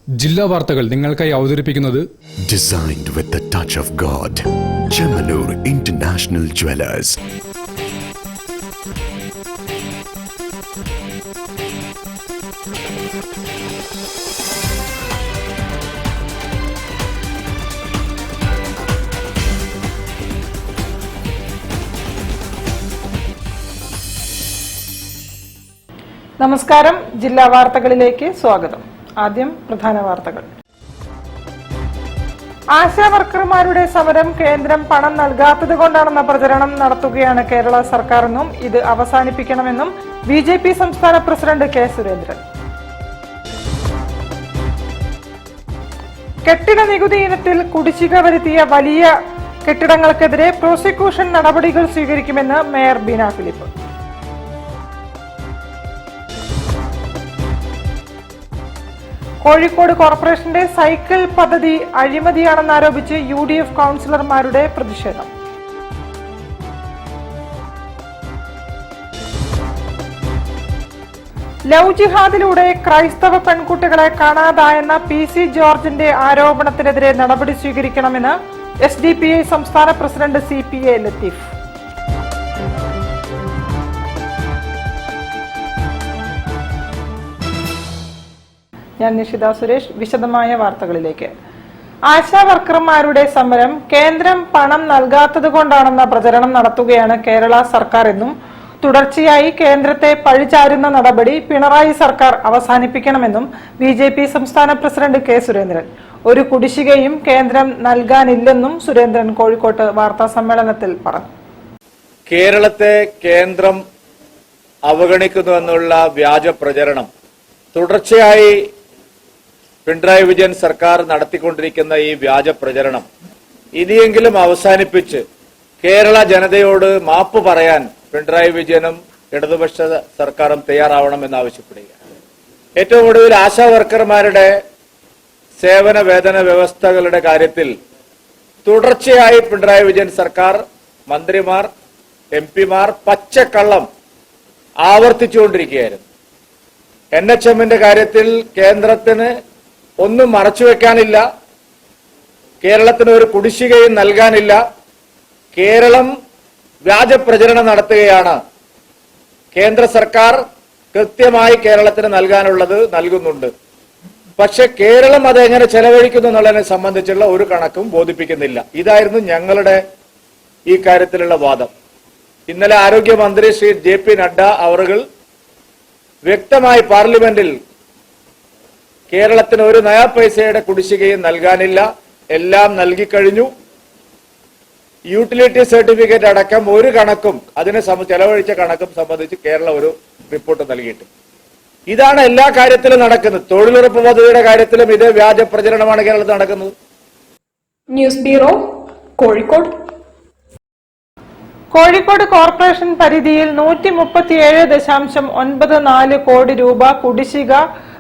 ജില്ലാ വാർത്തകൾ നിങ്ങൾക്കായി അവതരിപ്പിക്കുന്നത് Designed with the touch of God. Chemanur International Jewelers. നമസ്കാരം. ജില്ലാ വാർത്തകളിലേക്ക് സ്വാഗതം. ആദ്യം പ്രധാന വാർത്തകൾ. ആശാ വർക്കർമാരുടെ സമരം കേന്ദ്രം പണം നൽകാത്തത് കൊണ്ടാണെന്ന പ്രചരണം നടത്തുകയാണ് കേരള സർക്കാരെന്നും ഇത് അവസാനിപ്പിക്കണമെന്നും BJP സംസ്ഥാന പ്രസിഡന്റ് കെ സുരേന്ദ്രൻ. കെട്ടിട നികുതി ഇനത്തിൽ കുടിശ്ശിക വരുത്തിയ വലിയ കെട്ടിടങ്ങൾക്കെതിരെ പ്രോസിക്യൂഷൻ നടപടികൾ സ്വീകരിക്കുമെന്ന് മേയർ ബീന ഫിലിപ്പ്. കോഴിക്കോട് കോർപ്പറേഷന്റെ സൈക്കിൾ പദ്ധതി അഴിമതിയാണെന്നാരോപിച്ച് UDF കൗൺസിലർമാരുടെ പ്രതിഷേധം. ലവ് ജിഹാദിലൂടെ ക്രൈസ്തവ പെൺകുട്ടികളെ കാണാതായെന്ന PC ജോർജിന്റെ ആരോപണത്തിനെതിരെ നടപടി സ്വീകരിക്കണമെന്ന് SDPI സംസ്ഥാന പ്രസിഡന്റ് CPA ലത്തീഫ്. ഞാൻ നിഷിത സുരേഷ്. വിശദമായ വാർത്തകളിലേക്ക്. ആശാ വർക്കർമാരുടെ സമരം കേന്ദ്രം പണം നൽകാത്തത് കൊണ്ടാണെന്ന പ്രചരണം നടത്തുകയാണ് കേരള സർക്കാർ എന്നും തുടർച്ചയായി കേന്ദ്രത്തെ പഴിചാരുന്ന നടപടി പിണറായി സർക്കാർ അവസാനിപ്പിക്കണമെന്നും BJP സംസ്ഥാന പ്രസിഡന്റ് കെ സുരേന്ദ്രൻ. ഒരു കുടിശ്ശികയും കേന്ദ്രം നൽകാനില്ലെന്നും സുരേന്ദ്രൻ കോഴിക്കോട്ട് വാർത്താ സമ്മേളനത്തിൽ പറഞ്ഞു. കേരളത്തെ കേന്ദ്രം അവഗണിക്കുന്നുവെന്നുള്ള വ്യാജ പ്രചരണം തുടർച്ചയായി പിണറായി വിജയൻ സർക്കാർ നടത്തിക്കൊണ്ടിരിക്കുന്ന ഈ വ്യാജ പ്രചരണം ഇനിയെങ്കിലും അവസാനിപ്പിച്ച് കേരള ജനതയോട് മാപ്പ് പറയാൻ പിണറായി വിജയനും ഇടതുപക്ഷ സർക്കാരും തയ്യാറാവണമെന്ന് ആവശ്യപ്പെടുകയാണ്. ഏറ്റവും ഒടുവിൽ ആശാ വർക്കർമാരുടെ സേവന വേതന വ്യവസ്ഥകളുടെ കാര്യത്തിൽ തുടർച്ചയായി പിണറായി വിജയൻ സർക്കാർ, മന്ത്രിമാർ, MP-മാർ പച്ചക്കള്ളം ആവർത്തിച്ചുകൊണ്ടിരിക്കുകയായിരുന്നു. NHMന്റെ കാര്യത്തിൽ കേന്ദ്രത്തിന് ഒന്നും മറച്ചുവെക്കാനില്ല, കേരളത്തിന് ഒരു കുടിശ്ശികയും നൽകാനില്ല. കേരളം വ്യാജപ്രചരണം നടത്തുകയാണ്. കേന്ദ്ര സർക്കാർ കൃത്യമായി കേരളത്തിന് നൽകാനുള്ളത് നൽകുന്നുണ്ട്. പക്ഷെ കേരളം അതെങ്ങനെ ചെലവഴിക്കുന്നു എന്നുള്ളതിനെ സംബന്ധിച്ചുള്ള ഒരു കണക്കും ബോധിപ്പിക്കുന്നില്ല. ഇതായിരുന്നു ഞങ്ങളുടെ ഈ കാര്യത്തിലുള്ള വാദം. ഇന്നലെ ആരോഗ്യമന്ത്രി ശ്രീ JP നഡ്ഡ അവറുകൾ വ്യക്തമായി പാർലമെന്റിൽ കേരളത്തിന് ഒരു നയാ പൈസയുടെ കുടിശ്ശികയും നൽകാനില്ല, എല്ലാം നൽകിക്കഴിഞ്ഞു, യൂട്ടിലിറ്റി സർട്ടിഫിക്കറ്റ് അടക്കം ഒരു കണക്കും അതിനെ ചെലവഴിച്ച കണക്കും സംബന്ധിച്ച് കേരളം ഒരു റിപ്പോർട്ട് നൽകിയിട്ട്. ഇതാണ് എല്ലാ കാര്യത്തിലും നടക്കുന്നത്. തൊഴിലുറപ്പ് പദ്ധതിയുടെ കാര്യത്തിലും ഇതേ വ്യാജ പ്രചരണമാണ് കേരളത്തിൽ നടക്കുന്നത്. News bureau, Kozhikode. Kozhikode corporation പരിധിയിൽ 137.94 കോടി രൂപ കുടിശ്ശിക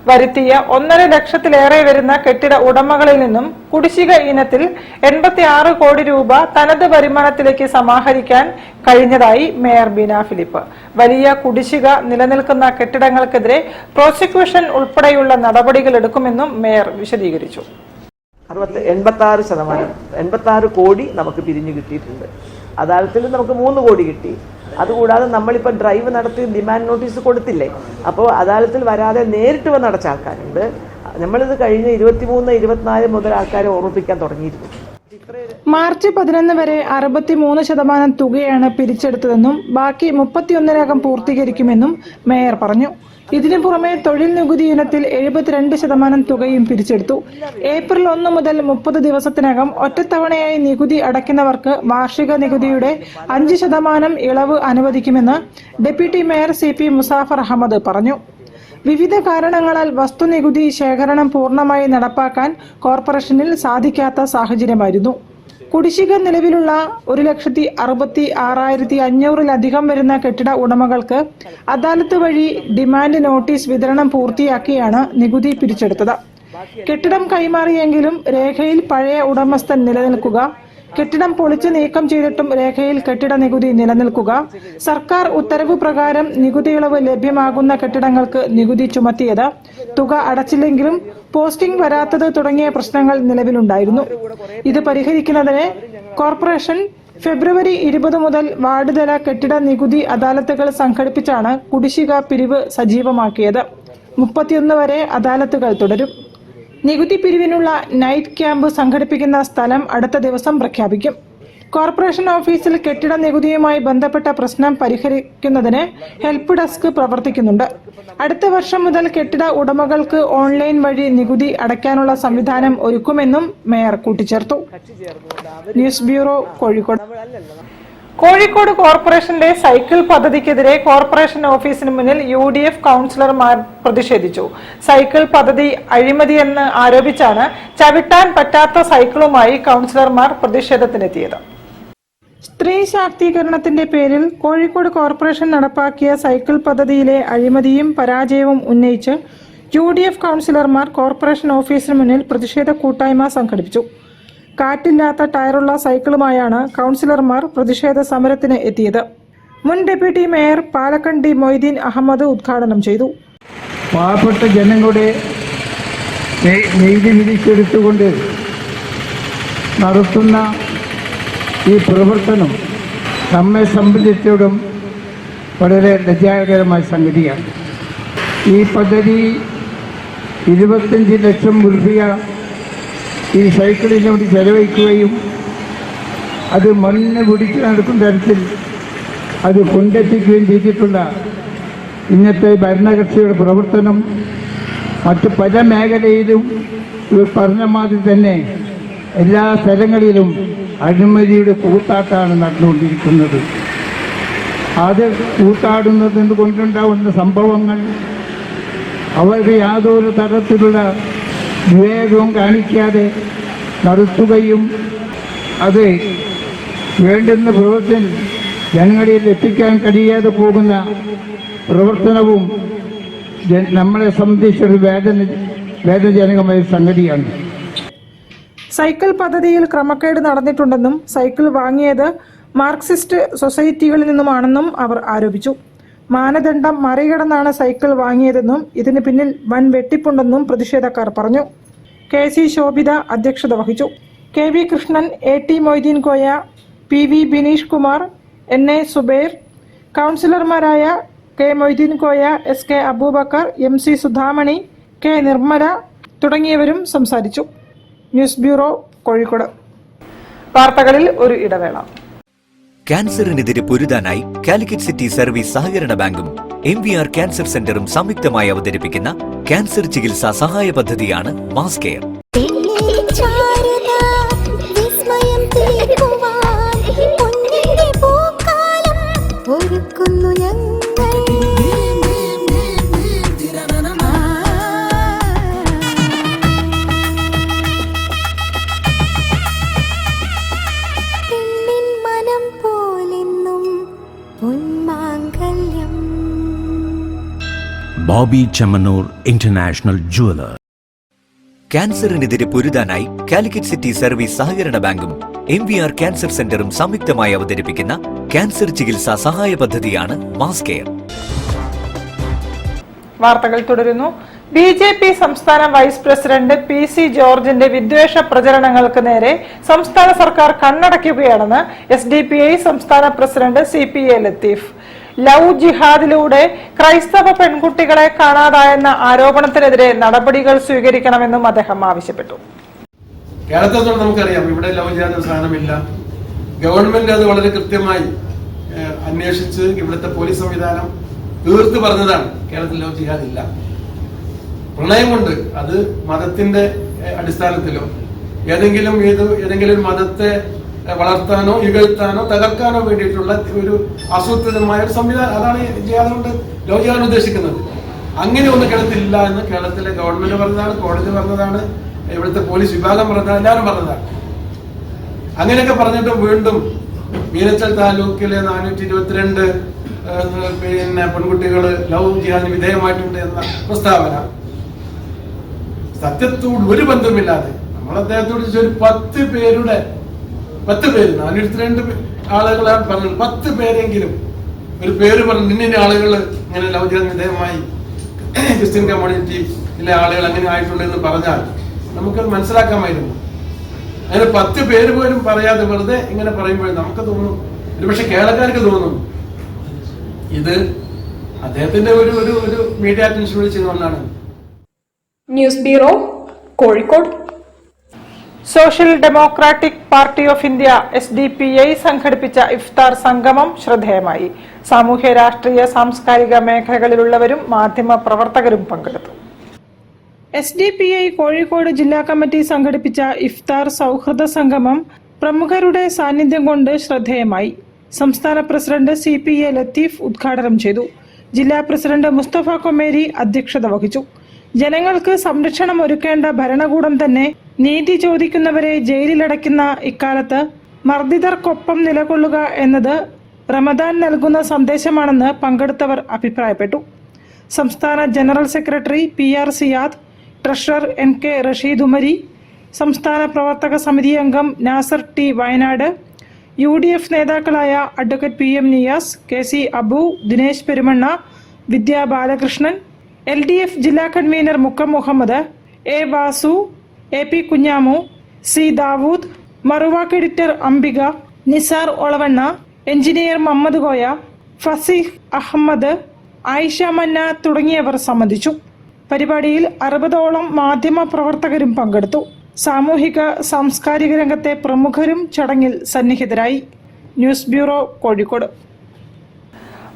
വരുത്തിയ 1.5 ലക്ഷത്തിലേറെ വരുന്ന കെട്ടിട ഉടമകളിൽ നിന്നും കുടിശ്ശിക ഇനത്തിൽ 86 കോടി രൂപ തനത് വരുമാനത്തിലേക്ക് സമാഹരിക്കാൻ കഴിഞ്ഞതായി മേയർ ബീന ഫിലിപ്പ്. വലിയ കുടിശ്ശിക നിലനിൽക്കുന്ന കെട്ടിടങ്ങൾക്കെതിരെ പ്രോസിക്യൂഷൻ ഉൾപ്പെടെയുള്ള നടപടികൾ എടുക്കുമെന്നും മേയർ വിശദീകരിച്ചു. 86 കോടി നമുക്ക് പിരിഞ്ഞു കിട്ടിയിട്ടുണ്ട്. അദാലത്തിൽ നമുക്ക് 3 കോടി കിട്ടി. അതുകൂടാതെ നമ്മളിപ്പോൾ ഡ്രൈവ് നടത്തി ഡിമാൻഡ് നോട്ടീസ് കൊടുത്തില്ലേ, അപ്പോൾ അദാലത്തിൽ വരാതെ നേരിട്ട് വന്ന് അടച്ച ആൾക്കാരുണ്ട്. നമ്മളിത് കഴിഞ്ഞ 23-24 മുതൽ ആൾക്കാരെ ഓർമ്മിപ്പിക്കാൻ തുടങ്ങിയിരുന്നു. മാർച്ച് 11 വരെ 63% തുകയാണ് പിരിച്ചെടുത്തതെന്നും ബാക്കി 31-നകം പൂർത്തീകരിക്കുമെന്നും മേയർ പറഞ്ഞു. ഇതിനു പുറമെ തൊഴിൽ നികുതി ഇനത്തിൽ 72% തുകയും പിരിച്ചെടുത്തു. ഏപ്രിൽ 1 മുതൽ 30 ദിവസത്തിനകം ഒറ്റത്തവണയായി നികുതി അടയ്ക്കുന്നവർക്ക് വാർഷിക നികുതിയുടെ 5% ഇളവ് അനുവദിക്കുമെന്ന് deputy mayor CP Muzaffar Ahmed പറഞ്ഞു. വിവിധ കാരണങ്ങളാൽ വസ്തുനികുതി ശേഖരണം പൂർണ്ണമായി നടപ്പാക്കാൻ കോർപ്പറേഷനിൽ സാധിക്കാത്ത സാഹചര്യമായിരുന്നു. കുടിശ്ശിക നിലവിലുള്ള 1,66,500-ലധികം വരുന്ന കെട്ടിട ഉടമകൾക്ക് അദാലത്ത് വഴി ഡിമാൻഡ് നോട്ടീസ് വിതരണം പൂർത്തിയാക്കിയാണ് നികുതി പിരിച്ചെടുത്തത്. കെട്ടിടം കൈമാറിയെങ്കിലും രേഖയിൽ പഴയ ഉടമസ്ഥൻ നിലനിൽക്കുക, കെട്ടിടം പൊളിച്ചു നീക്കം ചെയ്തിട്ടും രേഖയിൽ കെട്ടിട നികുതി നിലനിൽക്കുക, സർക്കാർ ഉത്തരവ് പ്രകാരം നികുതി ഇളവ് ലഭ്യമാകുന്ന കെട്ടിടങ്ങൾക്ക് നികുതി ചുമത്തിയത്, തുക അടച്ചില്ലെങ്കിലും പോസ്റ്റിംഗ് വരാത്തത് തുടങ്ങിയ പ്രശ്നങ്ങൾ നിലവിലുണ്ടായിരുന്നു. ഇത് പരിഹരിക്കുന്നതിന് കോർപ്പറേഷൻ ഫെബ്രുവരി 20 മുതൽ വാർഡ് തല കെട്ടിട നികുതി അദാലത്തുകൾ സംഘടിപ്പിച്ചാണ് കുടിശ്ശിക പിരിവ് സജീവമാക്കിയത്. 31 വരെ അദാലത്തുകൾ തുടരും. നികുതി പിരിവിനുള്ള നൈറ്റ് ക്യാമ്പ് സംഘടിപ്പിക്കുന്ന സ്ഥലം അടുത്ത ദിവസം പ്രഖ്യാപിക്കും. കോർപ്പറേഷൻ ഓഫീസിൽ കെട്ടിട നികുതിയുമായി ബന്ധപ്പെട്ട പ്രശ്നം പരിഹരിക്കുന്നതിന് ഹെൽപ്പ് ഡെസ്ക് പ്രവർത്തിക്കുന്നുണ്ട്. അടുത്ത വർഷം മുതൽ കെട്ടിട ഉടമകൾക്ക് ഓൺലൈൻ വഴി നികുതി അടയ്ക്കാനുള്ള സംവിധാനം ഒരുക്കുമെന്നും മേയർ കൂട്ടിച്ചേർത്തു. News bureau, Kozhikode. കോഴിക്കോട് കോർപ്പറേഷന്റെ സൈക്കിൾ പദ്ധതിക്കെതിരെ കോർപ്പറേഷൻ ഓഫീസിന് മുന്നിൽ UDF കൗൺസിലർമാർ പ്രതിഷേധിച്ചു. സൈക്കിൾ പദ്ധതി അഴിമതിയെന്ന് ആരോപിച്ചാണ് ചവിട്ടാൻ പറ്റാത്ത സൈക്കിളുമായി കൗൺസിലർമാർ പ്രതിഷേധത്തിനെത്തിയത്. സ്ത്രീ ശാക്തീകരണത്തിന്റെ പേരിൽ കോഴിക്കോട് കോർപ്പറേഷൻ നടപ്പാക്കിയ സൈക്കിൾ പദ്ധതിയിലെ അഴിമതിയും പരാജയവും ഉന്നയിച്ച് UDF കൗൺസിലർമാർ കോർപ്പറേഷൻ ഓഫീസിന് മുന്നിൽ പ്രതിഷേധ കൂട്ടായ്മ സംഘടിപ്പിച്ചു. കാറ്റില്ലാത്ത ടയറുള്ള സൈക്കിളുമായാണ് കൗൺസിലർമാർ പ്രതിഷേധ സമരത്തിന് എത്തിയത്. മുൻ ഡെപ്യൂട്ടി മേയർ പാലക്കണ്ടി മൊയ്തീൻ അഹമ്മദ് ഉദ്ഘാടനം ചെയ്തു. പാവപ്പെട്ട ജനങ്ങളുടെ നീതി വിധിച്ചെടുത്തുകൊണ്ട് നടത്തുന്ന ഈ പ്രവർത്തനം നമ്മെ സംബന്ധിച്ചിടത്തോളം വളരെ ലജ്ജാകരമായ സംഗതിയാണ്. ഈ പദ്ധതി 25 ലക്ഷം രൂപ ഈ സൈക്കിളിന് വേണ്ടി ചെലവഴിക്കുകയും അത് മണ്ണ് പിടിച്ച് നടക്കുന്ന തരത്തിൽ അത് കൊണ്ടെത്തിക്കുകയും ചെയ്തിട്ടുള്ള ഇന്നത്തെ ഭരണകക്ഷിയുടെ പ്രവർത്തനം മറ്റ് പല മേഖലയിലും പറഞ്ഞ മാതിരി തന്നെ എല്ലാ സ്ഥലങ്ങളിലും അഴിമതിയുടെ കൂത്താട്ടാണ് നടന്നുകൊണ്ടിരിക്കുന്നത്. അത് കൂത്താടുന്നത് കൊണ്ടുണ്ടാവുന്ന സംഭവങ്ങൾ അവർക്ക് യാതൊരു തരത്തിലുള്ള വിവേകവും കാണിക്കാതെ നടത്തുകയും അത് വേണ്ടുന്ന പ്രവർത്തനം ജനങ്ങളിൽ എത്തിക്കാൻ കഴിയാതെ പോകുന്ന പ്രവർത്തനവും നമ്മളെ സംബന്ധിച്ചൊരു വേദനജനകമായ സംഗതിയാണ്. സൈക്കിൾ പദ്ധതിയിൽ ക്രമക്കേട് നടന്നിട്ടുണ്ടെന്നും സൈക്കിൾ വാങ്ങിയത് മാർക്സിസ്റ്റ് സൊസൈറ്റികളിൽ നിന്നുമാണെന്നും അവർ ആരോപിച്ചു. മാനദണ്ഡം മറികടന്നാണ് സൈക്കിൾ വാങ്ങിയതെന്നും ഇതിന് പിന്നിൽ വൻ വെട്ടിപ്പുണ്ടെന്നും പ്രതിഷേധക്കാർ പറഞ്ഞു. KC ശോഭിത അധ്യക്ഷത വഹിച്ചു. KV Krishnan, AT Moideen Koya, PV Bineesh Kumar, NA Zubair, കൗൺസിലർമാരായ K Moideen Koya, SK Abubakar, MC Sudhamani, K Nirmala തുടങ്ങിയവരും സംസാരിച്ചു. News bureau, Kozhikode. വാർത്തകളിൽ ഒരു ഇടവേള. ക്യാൻസറിനെതിരെ പൊരുതാനായി കാലിക്കറ്റ് സിറ്റി സർവീസ് സഹകരണ ബാങ്കും MVR ക്യാൻസർ സെന്ററും സംയുക്തമായി അവതരിപ്പിക്കുന്ന ക്യാൻസർ ചികിത്സാ സഹായ പദ്ധതിയാണ് mass care. Bobby Chemmanur international jeweller. ക്യാൻസറിനെതിരെ പൊരുതാനായി കാലിക്കറ്റ് സിറ്റി സർവീസ് സഹകരണ ബാങ്കും MVR ക്യാൻസർ സെന്ററും സംയുക്തമായി അവതരിപ്പിക്കുന്ന ക്യാൻസർ ചികിത്സാ സഹായ പദ്ധതിയാണ് മാസ് കെയർ. വാർത്തകൾ തുടരുന്നു. BJP സംസ്ഥാന വൈസ് പ്രസിഡന്റ് PC ജോർജിന്റെ വിദ്വേഷ പ്രചരണങ്ങൾക്ക് നേരെ സംസ്ഥാന സർക്കാർ കണ്ണടയ്ക്കുകയാണെന്ന് SDPI സംസ്ഥാന പ്രസിഡന്റ് CPA ലത്തീഫ്. ലവ് ജിഹാദിലൂടെ ക്രൈസ്തവ പെൺകുട്ടികളെ കാണാതായെന്ന ആരോപണത്തിനെതിരെ നടപടികൾ സ്വീകരിക്കണമെന്നും അദ്ദേഹം ആവശ്യപ്പെട്ടു. കേരളത്തിൽ നമുക്കറിയാം, ഇവിടെ ലവ് ജിഹാദ് സാധനമില്ല. ഗവൺമെന്റ് അത് വളരെ കൃത്യമായി അന്വേഷിച്ച് ഇവിടുത്തെ പോലീസ് സംവിധാനം തീർത്ത് പറഞ്ഞതാണ് കേരളത്തിൽ ലവ് ജിഹാദ് ഇല്ല. പ്രണയം കൊണ്ട് അത് മതത്തിന്റെ അടിസ്ഥാനത്തിലോ ഏതെങ്കിലും മതത്തെ വളർത്താനോ ഇകഴ്ത്താനോ തകർക്കാനോ വേണ്ടിയിട്ടുള്ള ഒരു ആസൂത്രിതമായ ഒരു സംവിധാനം, അതാണ് ജിഹാദ് കൊണ്ട് ലവ് ജിഹാദ് ഉദ്ദേശിക്കുന്നത്. അങ്ങനെ ഒന്നും കേരളത്തിലില്ല എന്ന് കേരളത്തിലെ ഗവൺമെന്റ് പറഞ്ഞതാണ്, കോടതി പറഞ്ഞതാണ്, ഇവിടുത്തെ പോലീസ് വിഭാഗം പറഞ്ഞതാണ്, എല്ലാവരും പറഞ്ഞതാണ്. അങ്ങനെയൊക്കെ പറഞ്ഞിട്ടും വീണ്ടും മീനച്ചൽ താലൂക്കിലെ 422 പെൺകുട്ടികൾ ലവ് ജിഹാദിന് വിധേയമായിട്ടുണ്ട് എന്ന പ്രസ്താവന സത്യത്തോട് ഒരു ബന്ധമില്ലാതെ നമ്മൾ അദ്ദേഹത്തോട് ഒരു 10 പേര് 422 ആളുകളാണ് പറഞ്ഞത്. 10 പേരെങ്കിലും ഒരു പേര് പറഞ്ഞു ഇന്ന ആളുകൾ ഇങ്ങനെ ലവ് ജിഹാദിന് വിധേയമായി ക്രിസ്ത്യൻ കമ്മ്യൂണിറ്റി ചില ആളുകൾ അങ്ങനെ ആയിട്ടുണ്ടെന്ന് പറഞ്ഞാൽ നമുക്കത് മനസ്സിലാക്കാമായിരുന്നു. അങ്ങനെ 10 പേര് പോലും പറയാതെ വെറുതെ ഇങ്ങനെ പറയുമ്പോൾ നമുക്ക് തോന്നും, ഒരുപക്ഷെ കേരളക്കാർക്ക് തോന്നും ഇത് അദ്ദേഹത്തിന്റെ ഒരു മീഡിയ അറ്റൻഷൻ കൂടി ചെയ്യുന്നതാണ്. News bureau, Kozhikode. Social democratic party of India SDPI സംഘടിപ്പിച്ച ഇഫ്താർ സംഗമം ശ്രദ്ധേയമായി. സാമൂഹ്യ, രാഷ്ട്രീയ, സാംസ്കാരിക മേഖലകളിലുള്ളവരും മാധ്യമ പ്രവർത്തകരും പങ്കെടുത്തു. SDPI കോഴിക്കോട് ജില്ലാ കമ്മിറ്റി സംഘടിപ്പിച്ച ഇഫ്താർ സൗഹൃദ സംഗമം പ്രമുഖരുടെ സാന്നിധ്യം കൊണ്ട് ശ്രദ്ധേയമായി. സംസ്ഥാന പ്രസിഡന്റ് CPA ലത്തീഫ് ഉദ്ഘാടനം ചെയ്തു. ജില്ലാ പ്രസിഡന്റ് മുസ്തഫ കൊമേരി അധ്യക്ഷത വഹിച്ചു. ജനങ്ങൾക്ക് സംരക്ഷണം ഒരുക്കേണ്ട ഭരണകൂടം തന്നെ നീതി ചോദിക്കുന്നവരെ ജയിലിലടയ്ക്കുന്ന ഇക്കാലത്ത് മർദ്ദിതർക്കൊപ്പം നിലകൊള്ളുക എന്നത് റമദാൻ നൽകുന്ന സന്ദേശമാണെന്ന് പങ്കെടുത്തവർ അഭിപ്രായപ്പെട്ടു. സംസ്ഥാന general secretary PR Siyad, treasurer NK Rasheed Umari, സംസ്ഥാന പ്രവർത്തക സമിതി അംഗം നാസർ T വയനാട്, UDF നേതാക്കളായ advocate PM Niyas, KC Abu, Dinesh Perumanna, Vidya Balakrishnan, LDF ജില്ലാ convener Mukkam Muhammad, A Vasu, AP Kunhamu, C Dawood, Maruvakku editor Ambika, Nisar Olavanna, engineer Muhammad Koya, Faseeh Ahmed, Ayisha Manna തുടങ്ങിയവർ സംബന്ധിച്ചു. പരിപാടിയിൽ 60ഓളം മാധ്യമ പ്രവർത്തകരും പങ്കെടുത്തു. സാമൂഹിക സാംസ്കാരിക രംഗത്തെ പ്രമുഖരും ചടങ്ങിൽ സന്നിഹിതരായി. News bureau, Kozhikode.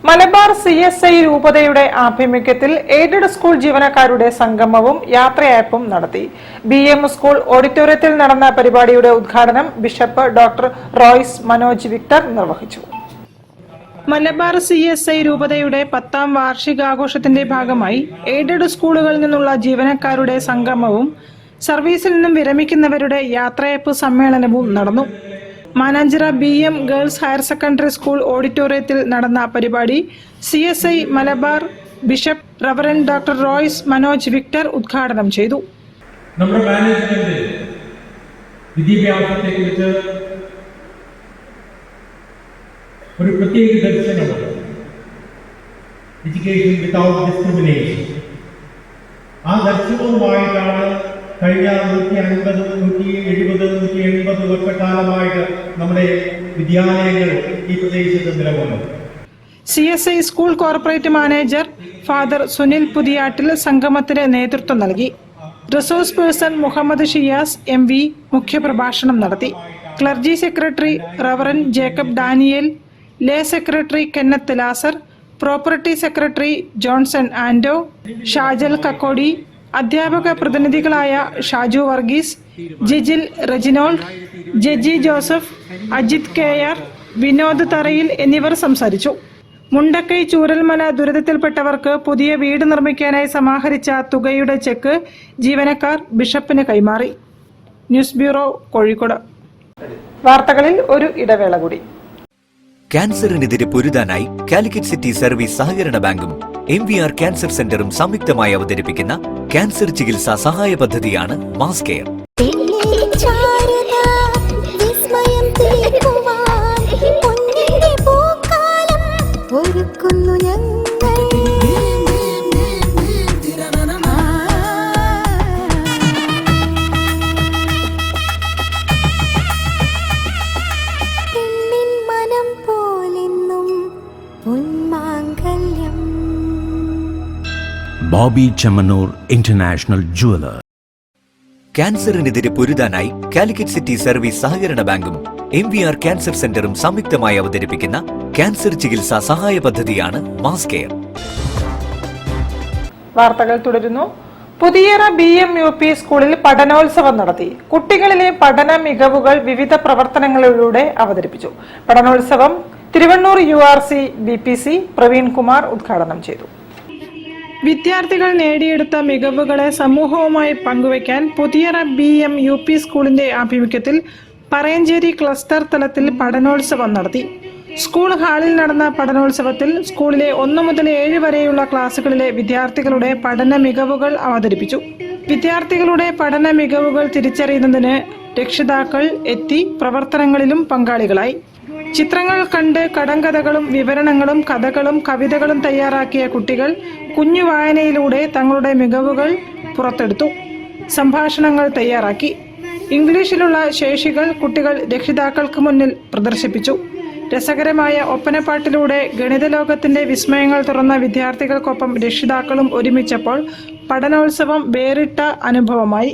Malabar CSI രൂപതയുടെ ആഭിമുഖ്യത്തിൽ എയ്ഡഡ് സ്കൂൾ ജീവനക്കാരുടെ സംഗമവും യാത്രയയപ്പും നടത്തി. BM സ്കൂൾ ഓഡിറ്റോറിയത്തിൽ നടന്ന പരിപാടിയുടെ ഉദ്ഘാടനം bishop doctor Royce Manoj Victor നിർവഹിച്ചു. മലബാർ CSI രൂപതയുടെ 10ാം വാർഷികാഘോഷത്തിന്റെ ഭാഗമായി എയ്ഡഡ് സ്കൂളുകളിൽ നിന്നുള്ള ജീവനക്കാരുടെ സംഗമവും സർവീസിൽ നിന്നും വിരമിക്കുന്നവരുടെ യാത്രയയപ്പ് സമ്മേളനവും നടന്നു. Mananchira BM girls higher secondary school ഓഡിറ്റോറിയത്തിൽ നടന്ന പരിപാടി CSI Malabar bishop reverend doctor Royce Manoj Victor ഉദ്ഘാടനം ചെയ്തു. നമ്മുടെ മാനേജ്മെന്റ് വിദ്യാഭ്യാസത്തെക്കുറിച്ച് ഒരു പ്രത്യേക ദർശനമുണ്ട്. Education without discrimination. ആ ദർശനവുമായിട്ടാണ് കഴിഞ്ഞ 150, 170, 180 വർഷക്കാലമായിട്ട് നമ്മുടെ വിദ്യാലയങ്ങൾ ഈ പ്രദേശത്ത് നിലകൊള്ളുന്നു. CSI school corporate manager father Sunil Puthiyattil സംഗമത്തിന് നേതൃത്വം നൽകി. Resource person Muhammad Shiyas MV മുഖ്യപ്രഭാഷണം നടത്തി. Clergy secretary reverend Jacob Daniel, lay secretary Kenneth Lazar, property secretary Johnson Ando, Shajal Kakkodi, അധ്യാപക പ്രതിനിധികളായ Shaju Varghese, Jijil Reginald, Jeji Joseph, Ajith KR, Vinod Tharayil എന്നിവർ സംസാരിച്ചു. മുണ്ടക്കൈ ചൂരൽമല ദുരിതത്തിൽപ്പെട്ടവർക്ക് പുതിയ വീട് നിർമ്മിക്കാനായി സമാഹരിച്ച തുകയുടെ ചെക്ക് ജീവനക്കാർ ബിഷപ്പിന് കൈമാറി. News bureau, Kozhikode. വാർത്തകളിൽ ഒരു ഇടവേള കൂടി. ക്യാൻസറിനെതിരെ പൊരുതാനായി കാലിക്കറ്റ് സിറ്റി സർവീസ് സഹകരണ ബാങ്കും MVR ക്യാൻസർ സെന്ററും സംയുക്തമായി അവതരിപ്പിക്കുന്ന ക്യാൻസർ ചികിത്സാ സഹായ പദ്ധതിയാണ് mass care. Bobby Chemanur International Jeweler. ക്യാൻസറിനെതിരെ പൊരുതാനായി കാലിക്കറ്റ് സിറ്റി സർവീസ് സഹകരണ ബാങ്കും MVR ക്യാൻസർ സെന്ററും സംയുക്തമായി അവതരിപ്പിക്കുന്ന ക്യാൻസർ ചികിത്സാ സഹായ പദ്ധതിയാണ് മാസ് കെയർ. വാർത്തകൾ തുടരുന്നു. പുതിയറ BM UP സ്കൂളിൽ പഠനോത്സവം നടത്തി. കുട്ടികളിലെ പഠന മികവുകൾ വിവിധ പ്രവർത്തനങ്ങളിലൂടെ അവതരിപ്പിച്ചു. പഠനോത്സവം തിരുവണ്ണൂർ URC BPC പ്രവീൺ കുമാർ ഉദ്ഘാടനം ചെയ്തു. വിദ്യാർത്ഥികൾ നേടിയെടുത്ത മികവുകളെ സമൂഹവുമായി പങ്കുവയ്ക്കാൻ പുതിയറ BM UP സ്കൂളിന്റെ ആഭിമുഖ്യത്തിൽ പറയഞ്ചേരി ക്ലസ്റ്റർ തലത്തിൽ പഠനോത്സവം നടത്തി. സ്കൂൾ ഹാളിൽ നടന്ന പഠനോത്സവത്തിൽ സ്കൂളിലെ 1 മുതൽ 7 വരെയുള്ള ക്ലാസുകളിലെ വിദ്യാർത്ഥികളുടെ പഠന മികവുകൾ അവതരിപ്പിച്ചു. വിദ്യാർത്ഥികളുടെ പഠന മികവുകൾ തിരിച്ചറിയുന്നതിന് രക്ഷിതാക്കൾ എത്തി പ്രവർത്തനങ്ങളിലും പങ്കാളികളായി. ചിത്രങ്ങൾ കണ്ട് കടങ്കഥകളും വിവരണങ്ങളും കഥകളും കവിതകളും തയ്യാറാക്കിയ കുട്ടികൾ കുഞ്ഞു വായനയിലൂടെ തങ്ങളുടെ മികവുകൾ പുറത്തെടുത്തു. സംഭാഷണങ്ങൾ തയ്യാറാക്കി. ഇംഗ്ലീഷിലുള്ള ശേഷികൾ കുട്ടികൾ രക്ഷിതാക്കൾക്ക് മുന്നിൽ പ്രദർശിപ്പിച്ചു. രസകരമായ ഒപ്പനപ്പാട്ടിലൂടെ ഗണിത ലോകത്തിന്റെ വിസ്മയങ്ങൾ തുറന്ന വിദ്യാർത്ഥികൾക്കൊപ്പം രക്ഷിതാക്കളും ഒരുമിച്ചപ്പോൾ പഠനോത്സവം വേറിട്ട അനുഭവമായി.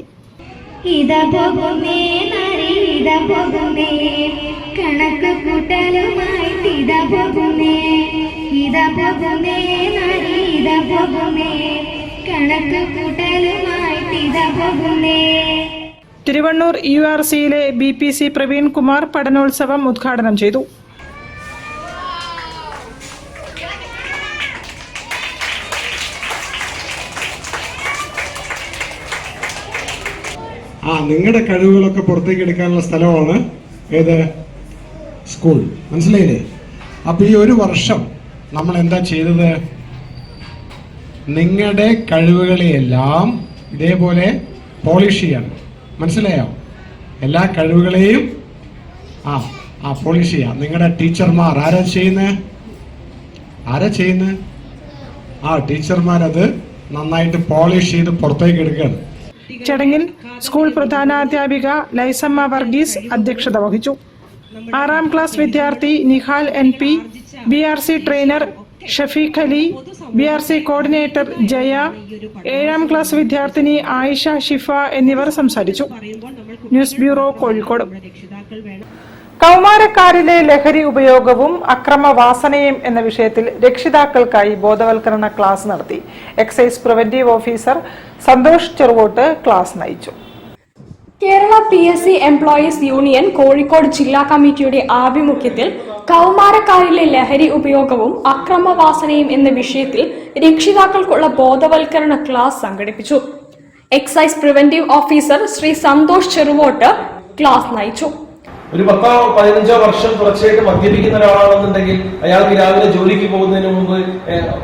കണക്ക് കൂട്ടലുമായി തിരുവണ്ണൂർ URCയിലെ BPC പ്രവീൺ കുമാർ പഠനോത്സവം ഉദ്ഘാടനം ചെയ്തു. നിങ്ങളുടെ കഴിവുകളൊക്കെ പുറത്തേക്ക് എടുക്കാനുള്ള സ്ഥലമാണ് ഏത് സ്കൂൾ, മനസ്സിലായില്ലേ? അപ്പോൾ ഈ ഒരു വർഷം നമ്മൾ എന്താ ചെയ്തത്? നിങ്ങളുടെ കഴിവുകളെയെല്ലാം ഇതേപോലെ പോളിഷ് ചെയ്യണം, മനസ്സിലായോ? എല്ലാ കഴിവുകളെയും പോളിഷ് ചെയ്യാം. നിങ്ങളുടെ ടീച്ചർമാർ ആരാ ചെയ്യുന്നത്? ടീച്ചർമാരത് നന്നായിട്ട് പോളിഷ് ചെയ്ത് പുറത്തേക്ക് എടുക്കുകയാണ്. ചടങ്ങിൽ സ്കൂൾ പ്രധാനാധ്യാപിക ലൈസമ്മ വർഗീസ് അധ്യക്ഷത വഹിച്ചു. 6ാം ക്ലാസ് വിദ്യാർത്ഥി Nihal NP, BRC trainer Shafeeq Ali, BRC coordinator Jaya, 7ാം class വിദ്യാർത്ഥിനി ആയിഷ ഷിഫ എന്നിവർ സംസാരിച്ചു. News bureau, Kozhikode. കൗമാരക്കാരിലെ ലഹരി ഉപയോഗവും അക്രമവാസനയും എന്ന വിഷയത്തിൽ രക്ഷിതാക്കൾക്കായി ബോധവൽക്കരണ ക്ലാസ് നടത്തി. Excise preventive officer Santhosh Cheruvott class നയിച്ചു. Kerala PSC employees union Kozhikode ജില്ലാ കമ്മിറ്റിയുടെ ആഭിമുഖ്യത്തിൽ കൗമാരക്കാരിലെ ലഹരി ഉപയോഗവും അക്രമവാസനയും എന്ന വിഷയത്തിൽ രക്ഷിതാക്കൾക്കുള്ള ബോധവൽക്കരണ ക്ലാസ് സംഘടിപ്പിച്ചു. Excise preventive officer Shri Santhosh Cheruvott class നയിച്ചു. ഒരു 10-15 വർഷം തുടർച്ചയായിട്ട് മദ്യപിക്കുന്ന ഒരാളാണെന്നുണ്ടെങ്കിൽ അയാൾക്ക് രാവിലെ ജോലിക്ക് പോകുന്നതിന് മുമ്പ്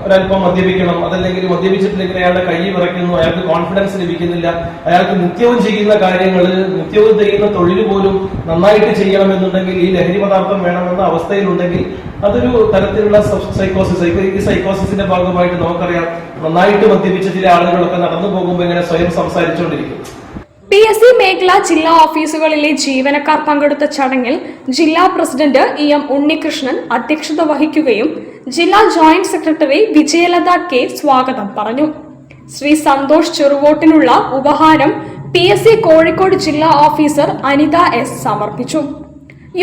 ഒരല്പം മദ്യപിക്കണം, അതല്ലെങ്കിൽ മദ്യപിച്ചിട്ടില്ലെങ്കിൽ അയാളുടെ കൈ വിറയ്ക്കുന്നു, അയാൾക്ക് കോൺഫിഡൻസ് ലഭിക്കുന്നില്ല, അയാൾക്ക് നിത്യവും ചെയ്യുന്ന കാര്യങ്ങൾ, നിത്യവും ചെയ്യുന്ന തൊഴിൽ പോലും നന്നായിട്ട് ചെയ്യണമെന്നുണ്ടെങ്കിൽ ഈ ലഹരി പദാർത്ഥം വേണമെന്ന അവസ്ഥയിലുണ്ടെങ്കിൽ അതൊരു തരത്തിലുള്ള സൈക്കോസിസ്. ഈ സൈക്കോസിന്റെ ഭാഗമായിട്ട് നമുക്കറിയാം, നന്നായിട്ട് മദ്യപിച്ച ചില ആളുകളൊക്കെ നടന്നു പോകുമ്പോൾ ഇങ്ങനെ സ്വയം സംസാരിച്ചുകൊണ്ടിരിക്കും. PSC മേഖലാ ജില്ലാ ഓഫീസുകളിലെ ജീവനക്കാർ പങ്കെടുത്ത ചടങ്ങിൽ ജില്ലാ പ്രസിഡന്റ് EM ഉണ്ണികൃഷ്ണൻ അധ്യക്ഷത വഹിക്കുകയും ജില്ലാ ജോയിന്റ് സെക്രട്ടറി വിജയലത K സ്വാഗതം പറഞ്ഞു. ശ്രീ സന്തോഷ് ചെറുവോട്ടിനുള്ള ഉപഹാരം PSC കോഴിക്കോട് ജില്ലാ ഓഫീസർ അനിത S സമർപ്പിച്ചു.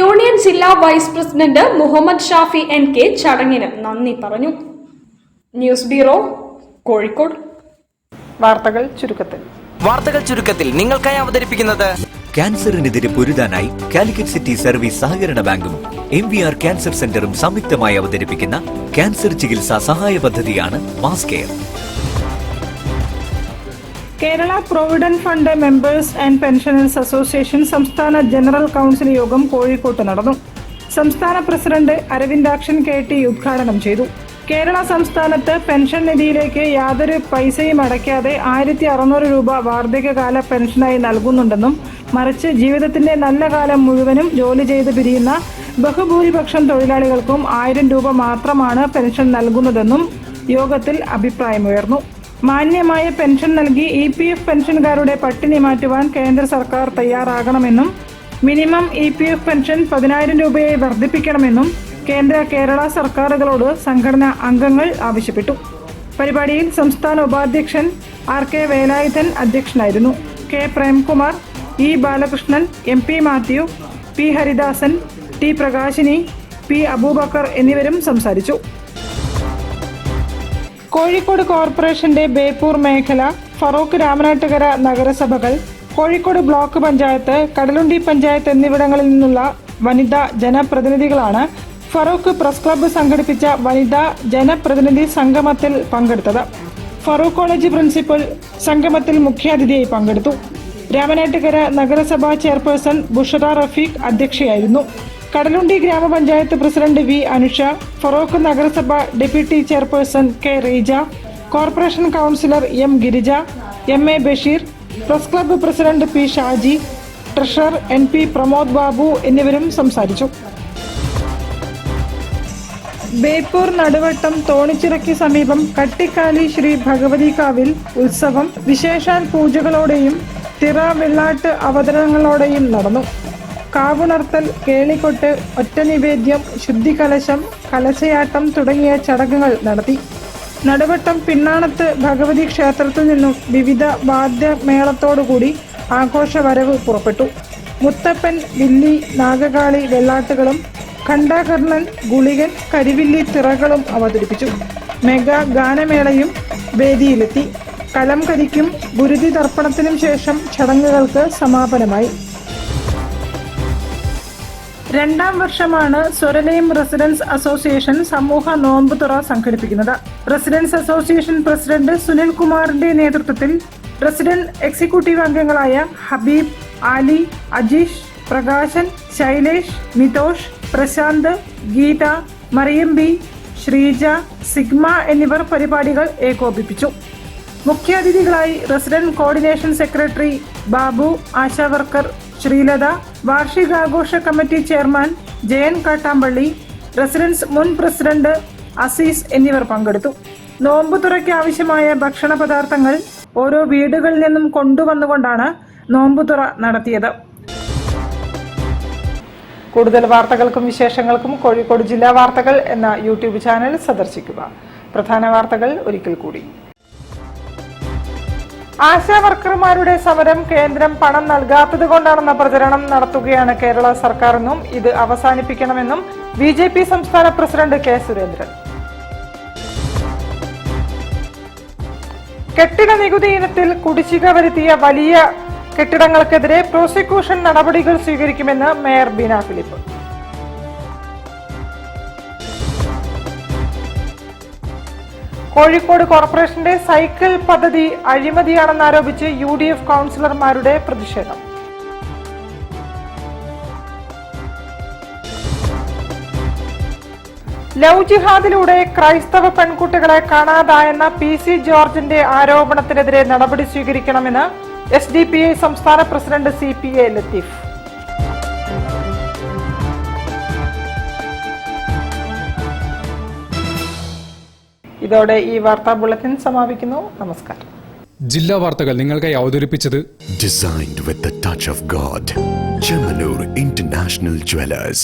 യൂണിയൻ ജില്ലാ vice president Muhammad Shafi NK ചടങ്ങിന് നന്ദി പറഞ്ഞു. News bureau, Kozhikode. വാർത്തകൾ ചുരുക്കത്തിൽ നിങ്ങൾക്കായി അവതരിപ്പിക്കുന്നത് ക്യാൻസറിനെതിരെ പൊരുതാനായി കാലിക്കറ്റ് സിറ്റി സർവീസ് സഹകരണ ബാങ്കും MVR ക്യാൻസർ സെന്ററും സംയുക്തമായി അവതരിപ്പിക്കുന്ന ക്യാൻസർ ചികിത്സാ സഹായ പദ്ധതിയാണ് mass care. Kerala provident fund members and pensioners association സംസ്ഥാന ജനറൽ കൗൺസിൽ യോഗം കോഴിക്കോട്ട് നടന്നു. സംസ്ഥാന പ്രസിഡന്റ് അരവിന്ദാക്ഷൻ KT ഉദ്ഘാടനം ചെയ്തു. കേരള സംസ്ഥാനത്ത് പെൻഷൻ നിധിയിലേക്ക് യാതൊരു പൈസയും അടയ്ക്കാതെ 1600 രൂപ വാർദ്ധക്യകാല പെൻഷനായി നൽകുന്നുണ്ടെന്നും മറിച്ച് ജീവിതത്തിന്റെ നല്ല കാലം മുഴുവനും ജോലി ചെയ്ത് പിരിയുന്ന ബഹുഭൂരിപക്ഷം തൊഴിലാളികൾക്കും 1000 രൂപ മാത്രമാണ് പെൻഷൻ നൽകുന്നതെന്നും യോഗത്തിൽ അഭിപ്രായമുയർന്നു. മാന്യമായ പെൻഷൻ നൽകി EPF പെൻഷൻകാരുടെ പട്ടിണി മാറ്റുവാൻ കേന്ദ്ര സർക്കാർ തയ്യാറാകണമെന്നും മിനിമം EPF പെൻഷൻ 10,000 രൂപയായി വർദ്ധിപ്പിക്കണമെന്നും കേരള സർക്കാരുകളോട് സംഘടനാ അംഗങ്ങൾ ആവശ്യപ്പെട്ടു. പരിപാടിയിൽ സംസ്ഥാന ഉപാധ്യക്ഷൻ RK വേലായുധൻ അധ്യക്ഷനായിരുന്നു. K Premkumar, E Balakrishnan, MP Mathew, P Haridasan, T Prakashini, P Abubakar എന്നിവരും സംസാരിച്ചു. കോഴിക്കോട് കോർപ്പറേഷന്റെ ബേപ്പൂർ മേഖല, ഫറൂഖ് രാമനാട്ടുകര നഗരസഭകൾ, കോഴിക്കോട് ബ്ലോക്ക് പഞ്ചായത്ത്, കടലുണ്ടി പഞ്ചായത്ത് എന്നിവിടങ്ങളിൽ നിന്നുള്ള വനിതാ ജനപ്രതിനിധികളാണ് ഫറൂഖ് പ്രസ് ക്ലബ്ബ് സംഘടിപ്പിച്ച വനിതാ ജനപ്രതിനിധി സംഗമത്തിൽ പങ്കെടുത്തത്. ഫറൂഖ് കോളേജ് പ്രിൻസിപ്പൽ സംഗമത്തിൽ മുഖ്യാതിഥിയായി പങ്കെടുത്തു. രാമനാട്ടുകര നഗരസഭാ ചെയർപേഴ്സൺ ബുഷറ റഫീഖ് അധ്യക്ഷയായിരുന്നു. കടലുണ്ടി ഗ്രാമപഞ്ചായത്ത് പ്രസിഡന്റ് V അനുഷ, ഫറൂഖ് നഗരസഭ deputy chairperson K Reeja, corporation councillor M Girija, MA Basheer, press club president P Shaji, treasurer NP Pramod Babu എന്നിവരും സംസാരിച്ചു. ബേപ്പൂർ നടുവട്ടം തോണിച്ചിറയ്ക്ക് സമീപം കട്ടിക്കാലി ശ്രീ ഭഗവതികാവിൽ ഉത്സവം വിശേഷാൽ പൂജകളോടെയും തിറ വെള്ളാട്ട് അവതരണങ്ങളോടെയും നടന്നു. കാവുണർത്തൽ, കേളിക്കൊട്ട്, ഒറ്റനിവേദ്യം, ശുദ്ധികലശം, കലശയാട്ടം തുടങ്ങിയ ചടങ്ങുകൾ നടത്തി. നടുവട്ടം പിണ്ണാണത്ത് ഭഗവതി ക്ഷേത്രത്തിൽ നിന്നും വിവിധ വാദ്യമേളത്തോടുകൂടി ആഘോഷവരവ് പുറപ്പെട്ടു. മുത്തപ്പൻ, വില്ലി, നാഗകാളി വെള്ളാട്ടുകളും ഖണ്ഡാകർണൻ, ഗുളികൻ, കരിവില്ലി തിറകളും അവതരിപ്പിച്ചു. മെഗാ ഗാനമേളയും വേദിയിലെത്തി. കലംകരിക്കും ഗുരുതി തർപ്പണത്തിനും ശേഷം ചടങ്ങുകൾക്ക് സമാപനമായി. 2ാം വർഷമാണ് സ്വരലയം റെസിഡൻസ് അസോസിയേഷൻ സമൂഹ നോമ്പുതുറ സംഘടിപ്പിക്കുന്നത്. റെസിഡൻസ് അസോസിയേഷൻ പ്രസിഡന്റ് സുനിൽ കുമാറിന്റെ നേതൃത്വത്തിൽ റെസിഡന്റ് എക്സിക്യൂട്ടീവ് അംഗങ്ങളായ ഹബീബ്, ആലി, അജീഷ്, പ്രകാശൻ, ശൈലേഷ്, മിതോഷ്, പ്രശാന്ത്, ഗീത, മറിയംബി, ശ്രീജ, സിഗ്മ എന്നിവർ പരിപാടികൾ ഏകോപിപ്പിച്ചു. മുഖ്യാതിഥികളായി resident coordination secretary Babu, ASHA worker Sreelatha, വാർഷികാഘോഷ committee chairman Jayan Kattampally, residence മുൻ പ്രസിഡന്റ് അസീസ് എന്നിവർ പങ്കെടുത്തു. നോമ്പുതുറയ്ക്ക് ആവശ്യമായ ഭക്ഷണ പദാർത്ഥങ്ങൾ ഓരോ വീടുകളിൽ നിന്നും കൊണ്ടുവന്നുകൊണ്ടാണ് നോമ്പുതുറ നടത്തിയത്. കൂടുതൽ വാർത്തകൾക്കും വിശേഷങ്ങൾക്കും കോഴിക്കോട് ജില്ലാ വാർത്തകൾ എന്ന യൂട്യൂബ് ചാനൽ സന്ദർശിക്കുക. പ്രധാന വാർത്തകൾ ഒരിക്കൽ കൂടി. ആശാ വർക്കർമാരുടെ സമരം കേന്ദ്രം പണം നൽകാത്തത് കൊണ്ടാണെന്ന പ്രചരണം നടത്തുകയാണ് കേരള സർക്കാരെന്നും ഇത് അവസാനിപ്പിക്കണമെന്നും BJP സംസ്ഥാന പ്രസിഡന്റ് കെ സുരേന്ദ്രൻ. കെട്ടിട നികുതി ഇനത്തിൽ കുടിശ്ശിക വരുത്തിയ വലിയ കെട്ടിടങ്ങൾക്കെതിരെ പ്രോസിക്യൂഷൻ നടപടികൾ സ്വീകരിക്കുമെന്ന് മേയർ ബീന ഫിലിപ്പ്. കോഴിക്കോട് കോർപ്പറേഷന്റെ സൈക്കിൾ പദ്ധതി അഴിമതിയാണെന്നാരോപിച്ച് UDF കൗൺസിലർമാരുടെ പ്രതിഷേധം. ലവ് ജിഹാദിലൂടെ ക്രൈസ്തവ പെൺകുട്ടികളെ കാണാതായെന്ന PC ജോർജിന്റെ ആരോപണത്തിനെതിരെ നടപടി സ്വീകരിക്കണമെന്ന് SDPI സംസ്ഥാന പ്രസിഡന്റ് CPA ലത്തീഫ്. ഇതോടെ ഈ വാർത്താ ബുള്ളറ്റിൻ സമാപിക്കുന്നു. നമസ്കാരം. ജില്ലാ വാർത്തകൾ നിങ്ങൾക്കായി അവതരിപ്പിച്ചത് Designed with the touch of God. Chemanur International Jewelers.